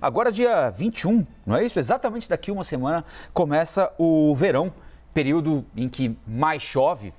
Agora dia 21, não é isso? Exatamente daqui uma semana começa o verão, período em que mais chove,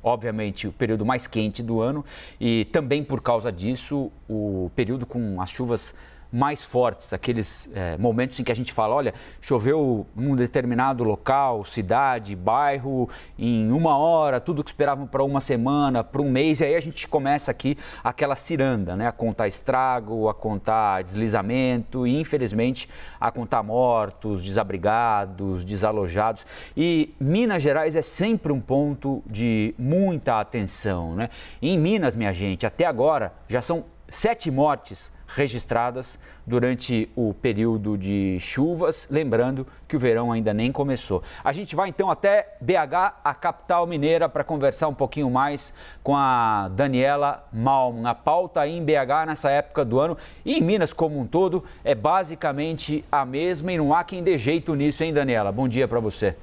obviamente o período mais quente do ano e também por causa disso o período com as chuvas mais fortes, aqueles momentos em que a gente fala, olha, choveu num determinado local, cidade, bairro, em uma hora, tudo que esperavam para uma semana, para um mês, e aí a gente começa aqui aquela ciranda, né? A contar estrago, a contar deslizamento e, infelizmente, a contar mortos, desabrigados, desalojados. E Minas Gerais é sempre um ponto de muita atenção, né? E em Minas, minha gente, até agora já são 7 mortes registradas durante o período de chuvas, lembrando que o verão ainda nem começou. A gente vai então até BH, a capital mineira, para conversar um pouquinho mais com a Daniela Malman. A pauta em BH nessa época do ano e em Minas como um todo é basicamente a mesma e não há quem dê jeito nisso, hein, Daniela? Bom dia para você.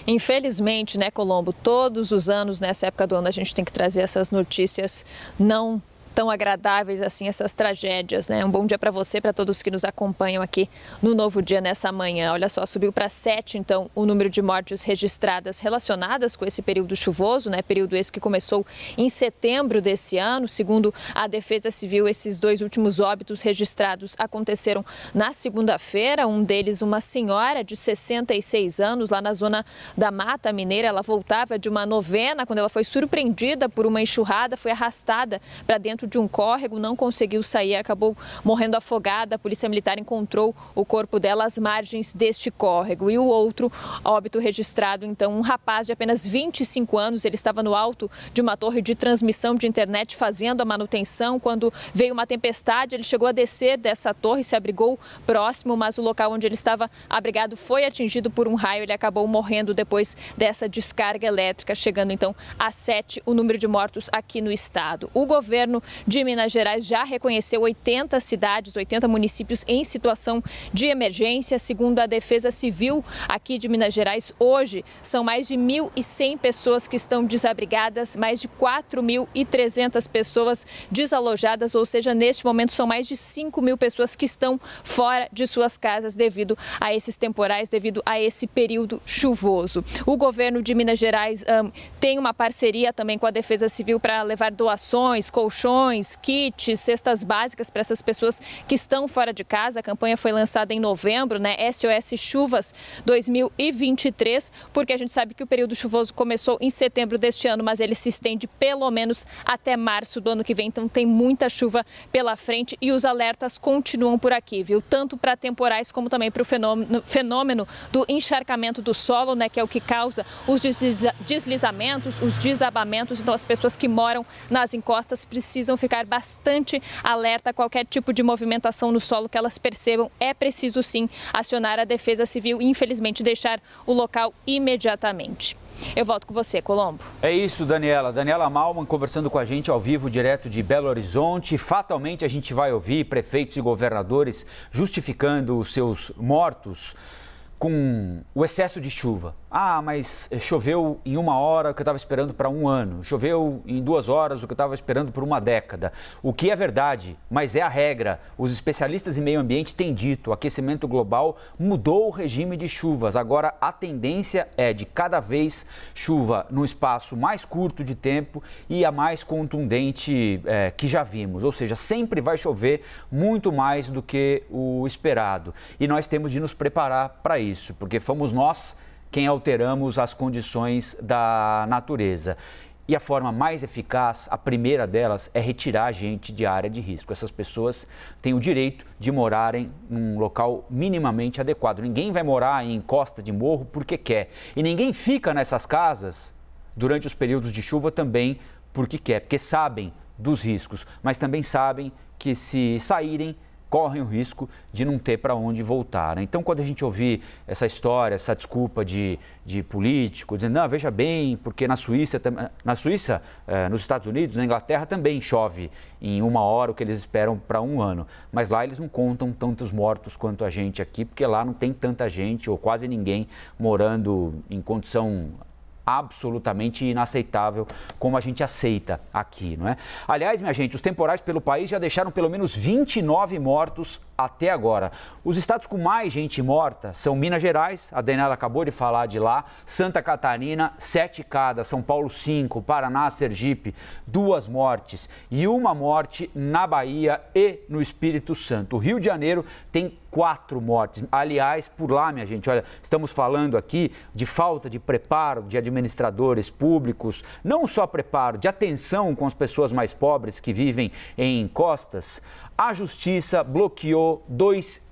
Infelizmente, né, Colombo, todos os anos nessa época do ano a gente tem que trazer essas notícias não tão agradáveis assim, essas tragédias, né? Um bom dia para você, para todos que nos acompanham aqui no Novo Dia nessa manhã. Olha só, subiu para 7, então, o número de mortes registradas relacionadas com esse período chuvoso, né? Período esse que começou em setembro desse ano. Segundo a Defesa Civil, esses 2 últimos óbitos registrados aconteceram na segunda-feira. Um deles, uma senhora de 66 anos, lá na zona da Mata Mineira. Ela voltava de uma novena quando ela foi surpreendida por uma enxurrada, foi arrastada para dentro de um córrego, não conseguiu sair, acabou morrendo afogada. A Polícia Militar encontrou o corpo dela às margens deste córrego. E o outro óbito registrado, então, um rapaz de apenas 25 anos, ele estava no alto de uma torre de transmissão de internet fazendo a manutenção. Quando veio uma tempestade, ele chegou a descer dessa torre, se abrigou próximo, mas o local onde ele estava abrigado foi atingido por um raio. Ele acabou morrendo depois dessa descarga elétrica, chegando então a 7 o número de mortos aqui no estado. O governo de Minas Gerais já reconheceu 80 cidades, 80 municípios em situação de emergência. Segundo a Defesa Civil aqui de Minas Gerais, hoje são mais de 1.100 pessoas que estão desabrigadas, mais de 4.300 pessoas desalojadas, ou seja, neste momento são mais de 5.000 pessoas que estão fora de suas casas devido a esses temporais, devido a esse período chuvoso. O governo de Minas Gerais tem uma parceria também com a Defesa Civil para levar doações, colchões, kits, cestas básicas para essas pessoas que estão fora de casa. A campanha foi lançada em novembro, né? SOS Chuvas 2023, porque a gente sabe que o período chuvoso começou em setembro deste ano, mas ele se estende pelo menos até março do ano que vem. Então tem muita chuva pela frente e os alertas continuam por aqui, viu? Tanto para temporais como também para o fenômeno do encharcamento do solo, né? Que é o que causa os deslizamentos, os desabamentos. Então as pessoas que moram nas encostas precisam ficar bastante alerta a qualquer tipo de movimentação no solo que elas percebam. É preciso sim acionar a Defesa Civil e infelizmente deixar o local imediatamente. Eu volto com você, Colombo. É isso, Daniela. Daniela Malman conversando com a gente ao vivo, direto de Belo Horizonte. Fatalmente a gente vai ouvir prefeitos e governadores justificando os seus mortos com o excesso de chuva. Ah, mas choveu em uma hora o que eu estava esperando para um ano. Choveu em 2 horas o que eu estava esperando por uma década. O que é verdade, mas é a regra. Os especialistas em meio ambiente têm dito, o aquecimento global mudou o regime de chuvas. Agora a tendência é de cada vez chuva num espaço mais curto de tempo e a mais contundente que já vimos. Ou seja, sempre vai chover muito mais do que o esperado. E nós temos de nos preparar para isso, porque fomos nós quem alteramos as condições da natureza. E a forma mais eficaz, a primeira delas, é retirar a gente de área de risco. Essas pessoas têm o direito de morarem num local minimamente adequado. Ninguém vai morar em encosta de morro porque quer. E ninguém fica nessas casas durante os períodos de chuva também porque quer, porque sabem dos riscos, mas também sabem que se saírem, correm o risco de não ter para onde voltar. Então, quando a gente ouvir essa história, essa desculpa de político, dizendo, não, veja bem, porque na Suíça, nos Estados Unidos, na Inglaterra também chove em uma hora o que eles esperam para um ano. Mas lá eles não contam tantos mortos quanto a gente aqui, porque lá não tem tanta gente ou quase ninguém morando em condição absolutamente inaceitável, como a gente aceita aqui, não é? Aliás, minha gente, os temporais pelo país já deixaram pelo menos 29 mortos até agora. Os estados com mais gente morta são Minas Gerais, a Daniela acabou de falar de lá, Santa Catarina, 7 cada, São Paulo 5, Paraná, Sergipe, 2 mortes e 1 morte na Bahia e no Espírito Santo. O Rio de Janeiro tem 4 mortes. Aliás, por lá, minha gente, olha, estamos falando aqui de falta de preparo de administradores públicos, não só preparo, de atenção com as pessoas mais pobres que vivem em encostas. A Justiça bloqueou 2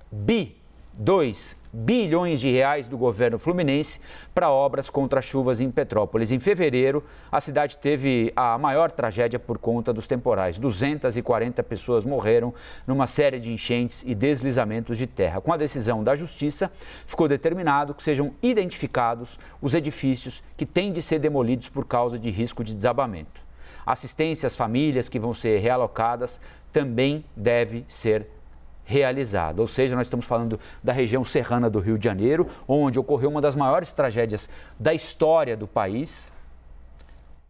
bilhões de reais do governo fluminense para obras contra chuvas em Petrópolis. Em fevereiro, a cidade teve a maior tragédia por conta dos temporais. 240 pessoas morreram numa série de enchentes e deslizamentos de terra. Com a decisão da Justiça, ficou determinado que sejam identificados os edifícios que têm de ser demolidos por causa de risco de desabamento. Assistência às famílias que vão ser realocadas também deve ser realizada. Ou seja, nós estamos falando da região serrana do Rio de Janeiro, onde ocorreu uma das maiores tragédias da história do país.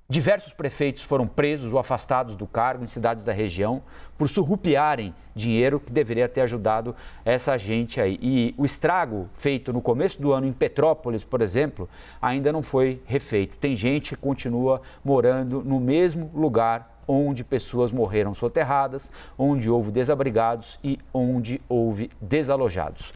Diversos prefeitos foram presos ou afastados do cargo em cidades da região por surrupiarem dinheiro que deveria ter ajudado essa gente aí. E o estrago feito no começo do ano em Petrópolis, por exemplo, ainda não foi refeito. Tem gente que continua morando no mesmo lugar onde pessoas morreram soterradas, onde houve desabrigados e onde houve desalojados.